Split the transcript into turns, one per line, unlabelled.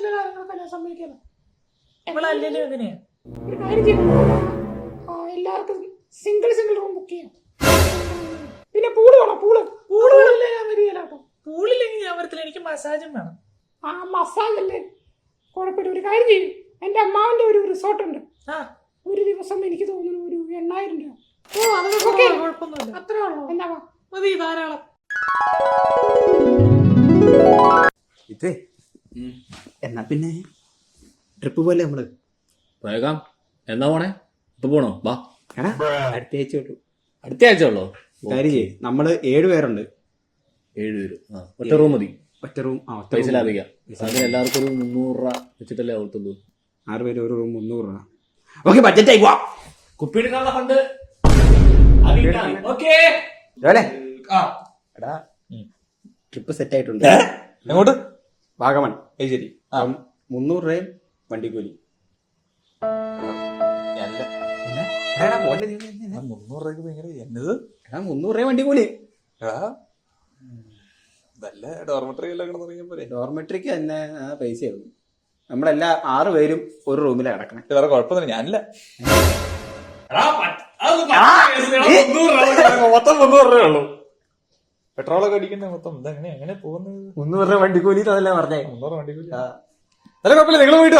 വീട്ടിലെ കാര്യങ്ങളൊക്കെ ഞാൻ സമ്മതിക്കണം.
ഇവളല്ലേലും എങ്ങനെയാ?
ഒരു കാര്യം ചെയ്യണം, എല്ലാവർക്കും സിംഗിൾ റൂം ബുക്ക് ചെയ്യാം. പിന്നെ പൂള് വേണം. പൂളില്ലേ ഞാൻ വരികയില്ല കേട്ടോ.
പൂളില്ലെങ്കിൽ ഞാൻ വരത്തില്ല, എനിക്ക് മസാജും വേണം.
ആ മസാജ് അല്ലേ കുഴപ്പമില്ല. ഒരു കാര്യം ചെയ്യും, എൻ്റെ അമ്മാവൻ്റെ ഒരു റിസോർട്ടുണ്ട്. ഒരു ദിവസം എനിക്ക് തോന്നുന്നു ഒരു 8,000 രൂപ.
ഓ അതൊക്കെ കുഴപ്പമൊന്നുമില്ല.
അത്രേ ഉള്ളൂ. എന്താ
മതി, ധാരാളം.
ഇതേ എന്നാ പിന്നെ ട്രിപ്പ് പോലെ നമ്മള്
പോയേക്കാം. എന്നാ പോണേ? ഇപ്പൊ പോണോ? വാ.
അടുത്ത ആഴ്ച തൊട്ടു.
അടുത്ത ആഴ്ച ഉള്ളോ?
കാര്യം ചെയ്യ്, നമ്മള് 7 പേരുണ്ട്.
7 പേര്. ഒറ്റ റൂം മതി.
ഒറ്റ റൂം.
പൈസ ലാഭിക്കാം. അതിന് എല്ലാവർക്കും ഒരു 300 രൂപ വെച്ചിട്ടല്ലേ ആവത്തുള്ളൂ.
6 പേര് ഒരു റൂം 300 രൂപ. ഓക്കെ, ബഡ്ജറ്റ് ആയി പോവാം.
കുപ്പി എടുക്കാനുള്ള ഫണ്ട്
എടാ ട്രിപ്പ് സെറ്റ് ആയിട്ടുണ്ട്.
എങ്ങോട്ട്?
വാഗമൺ. ശരി. 300 രൂപയും വണ്ടിക്കൂലി.
300 രൂപയ്ക്ക് ഭയങ്കര എന്നത്?
300 രൂപ വണ്ടിക്കൂലി.
നല്ല ഡോർമെട്രി എല്ലാം കിടന്നു പോലെ.
ഡോർമെട്രിക്ക് തന്നെ പൈസയാകും. നമ്മളെല്ലാ 6 പേരും ഒരു റൂമിലാണ് കിടക്കണേ.
വേറെ കുഴപ്പമൊന്നുമില്ല. ഞാനില്ല. മൊത്തം 300 രൂപയുള്ളൂ. പെട്രോളൊക്കെ അടിക്കണ്ടേ മൊത്തം. എങ്ങനെ പോകുന്നത്?
300 രൂപ വണ്ടിക്കൂലി അതല്ലേ പറഞ്ഞേ.
300 വണ്ടിക്കൂലി. അല്ല കുഴപ്പമില്ല, നിങ്ങൾ പോയിട്ട്